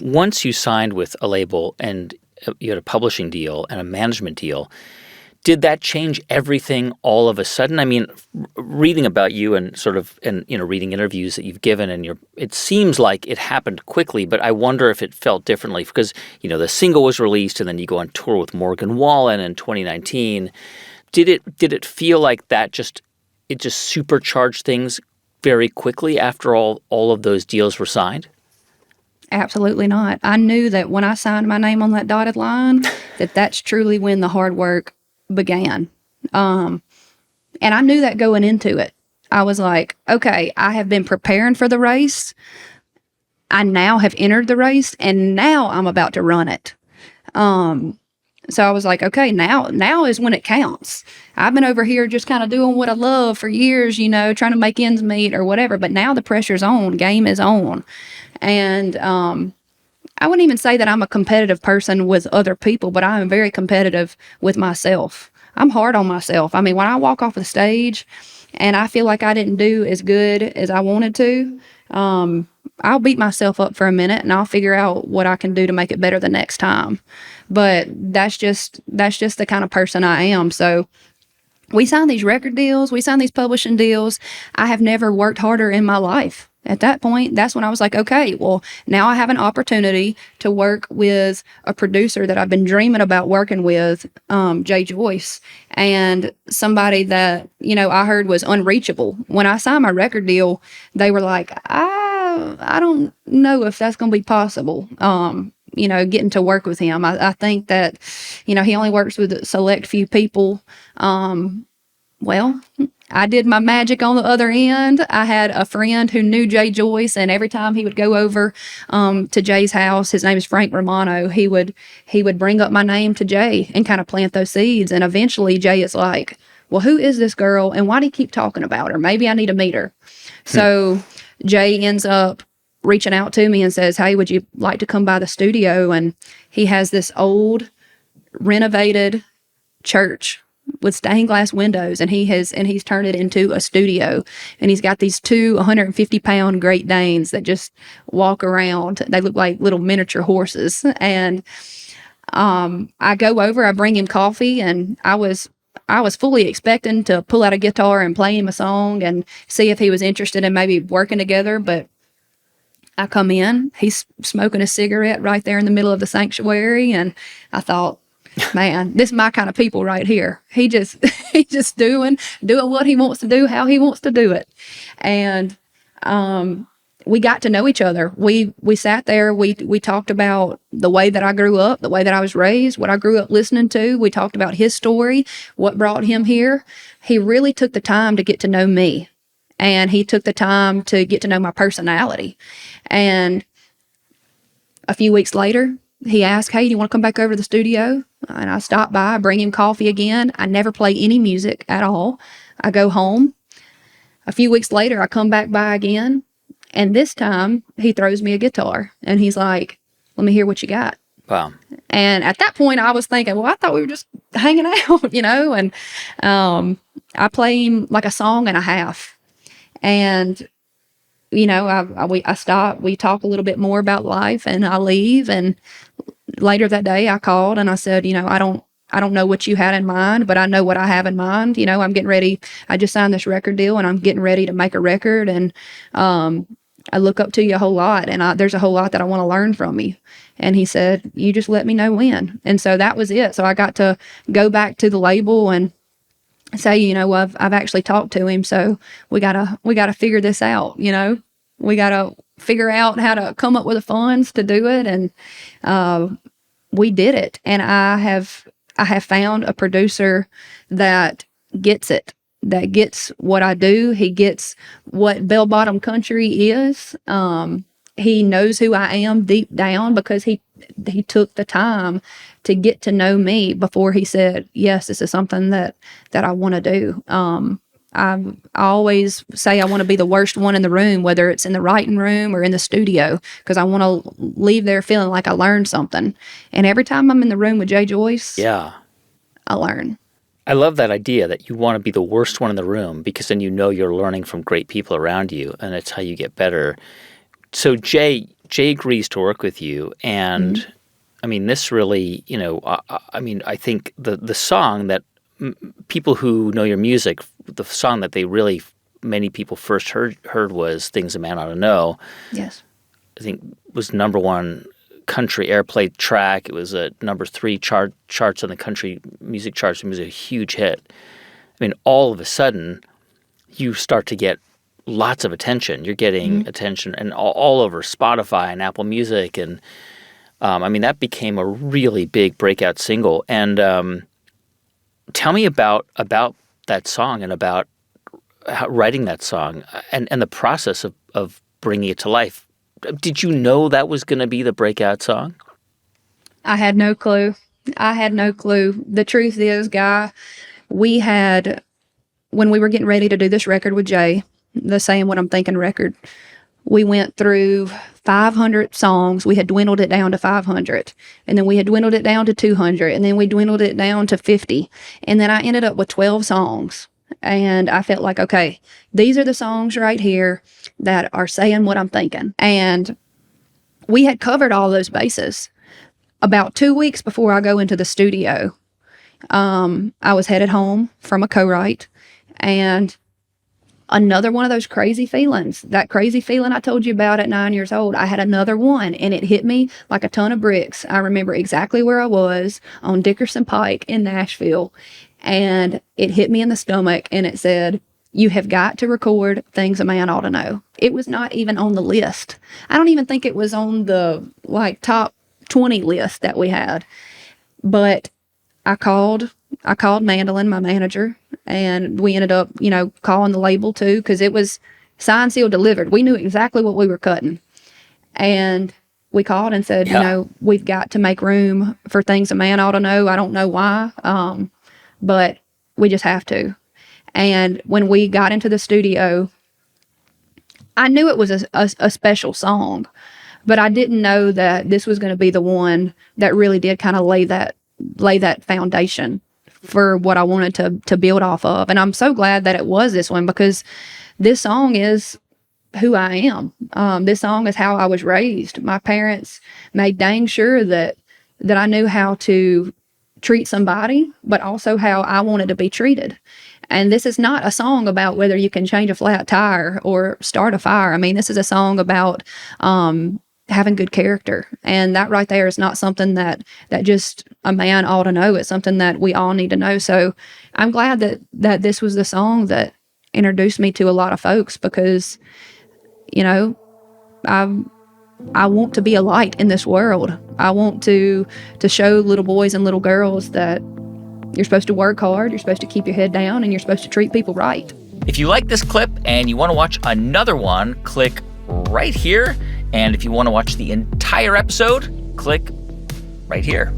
once you signed with a label and you had a publishing deal and a management deal, did that change everything all of a sudden? I mean, reading about you and reading interviews that you've given, and it seems like it happened quickly, but I wonder if it felt differently because, the single was released and then you go on tour with Morgan Wallen in 2019. Did it feel like that just supercharged things very quickly after all of those deals were signed? Absolutely not. I knew that when I signed my name on that dotted line, that's truly when the hard work began. And I knew that going into it. I was like, okay, I have been preparing for the race. I now have entered the race, and now I'm about to run it. So I was like, okay, now is when it counts. I've been over here just kind of doing what I love for years, trying to make ends meet or whatever. But now the pressure's on, game is on. And I wouldn't even say that I'm a competitive person with other people, but I am very competitive with myself. I'm hard on myself. I mean, when I walk off the stage and I feel like I didn't do as good as I wanted to, I'll beat myself up for a minute and I'll figure out what I can do to make it better the next time. But that's just the kind of person I am. So we sign these record deals, we sign these publishing deals. I have never worked harder in my life. At that point, that's when I was like, okay, well, now I have an opportunity to work with a producer that I've been dreaming about working with, Jay Joyce, and somebody that, I heard was unreachable. When I signed my record deal, they were like, I don't know if that's going to be possible. Getting to work with him. I think that, he only works with a select few people. Well, I did my magic on the other end. I had a friend who knew Jay Joyce, and every time he would go over to Jay's house, his name is Frank Romano, he would bring up my name to Jay and kind of plant those seeds. And eventually Jay is like, well, who is this girl and why do you keep talking about her? Maybe I need to meet her. So Jay ends up reaching out to me and says, hey, would you like to come by the studio? And he has this old renovated church with stained glass windows, and he's turned it into a studio. And he's got these 2 150-pound Great Danes that just walk around. They look like little miniature horses. And I go over, I bring him coffee, and I was fully expecting to pull out a guitar and play him a song and see if he was interested in maybe working together. But I come in, he's smoking a cigarette right there in the middle of the sanctuary, and I thought, man, this is my kind of people right here. He's just doing what he wants to do, how he wants to do it. And we got to know each other. We sat there, we talked about the way that I grew up, the way that I was raised, what I grew up listening to. We talked about his story, what brought him here. He really took the time to get to know me, and he took the time to get to know my personality. And a few weeks later, he asked, hey, do you want to come back over to the studio? And I stopped by, I bring him coffee again. I never play any music at all. I go home. A few weeks later, I come back by again. And this time, he throws me a guitar. And he's like, let me hear what you got. Wow. And at that point, I was thinking, well, I thought we were just hanging out, And I play him like a song and a half. And I stop, we talk a little bit more about life, and I leave. And later that day I called and I said, I don't know what you had in mind, but I know what I have in mind. I'm getting ready. I just signed this record deal and I'm getting ready to make a record. And, I look up to you a whole lot, and there's a whole lot that I want to learn from you. And he said, you just let me know when. And so that was it. So I got to go back to the label and say, I've actually talked to him. So we gotta figure this out. We gotta figure out how to come up with the funds to do it. And, we did it. And I have found a producer that gets it, that gets what I do. He gets what bell bottom country is. He knows who I am deep down because he took the time to get to know me before he said, yes, this is something that I want to do. I always say I want to be the worst one in the room, whether it's in the writing room or in the studio, because I want to leave there feeling like I learned something. And every time I'm in the room with Jay Joyce, I learn. I love that idea that you want to be the worst one in the room, because then you're learning from great people around you, and it's how you get better. So Jay, Jay agrees to work with you, and I mean, this really, I think the song that people who know your music, the song that many people first heard was "Things a Man Ought to Know." Yes, I think was number one country airplay track. It was a number 3 charts on the country music charts. It was a huge hit. I mean, all of a sudden, you start to get lots of attention. You're getting attention and all over Spotify and Apple Music, and that became a really big breakout single. And tell me about that song and about writing that song and the process of bringing it to life. Did you know that was going to be the breakout song? I had no clue. The truth is, Guy, when we were getting ready to do this record with Jay, the Sayin What I'm Thinkin record, we went through 500 songs. We had dwindled it down to 500. And then we had dwindled it down to 200. And then we dwindled it down to 50. And then I ended up with 12 songs. And I felt like, okay, these are the songs right here that are saying what I'm thinking. And we had covered all those bases. About 2 weeks before I go into the studio, I was headed home from a co-write, and another one of those crazy feelings, that crazy feeling I told you about at 9 years old, I had another one, and it hit me like a ton of bricks. I remember exactly where I was on Dickerson Pike in Nashville, and it hit me in the stomach, and it said, "You have got to record Things a Man Ought to Know." It was not even on the list. I don't even think it was on the top 20 list that we had. But I called Mandolin, my manager, and we ended up, calling the label too, because it was signed, sealed, delivered. We knew exactly what we were cutting. And we called and said, we've got to make room for Things a Man Ought to Know. I don't know why, but we just have to. And when we got into the studio, I knew it was a special song, but I didn't know that this was going to be the one that really did kind of lay that foundation for what I wanted to build off of. And I'm so glad that it was this one, because this song is who I am. This song is how I was raised. My parents made dang sure that I knew how to treat somebody, but also how I wanted to be treated. And this is not a song about whether you can change a flat tire or start a fire. I mean, this is a song about having good character. And that right there is not something that just a man ought to know. It's something that we all need to know. So I'm glad that this was the song that introduced me to a lot of folks, because, I want to be a light in this world. I want to show little boys and little girls that you're supposed to work hard, you're supposed to keep your head down, and you're supposed to treat people right. If you like this clip and you want to watch another one, click right here. And if you want to watch the entire episode, click right here.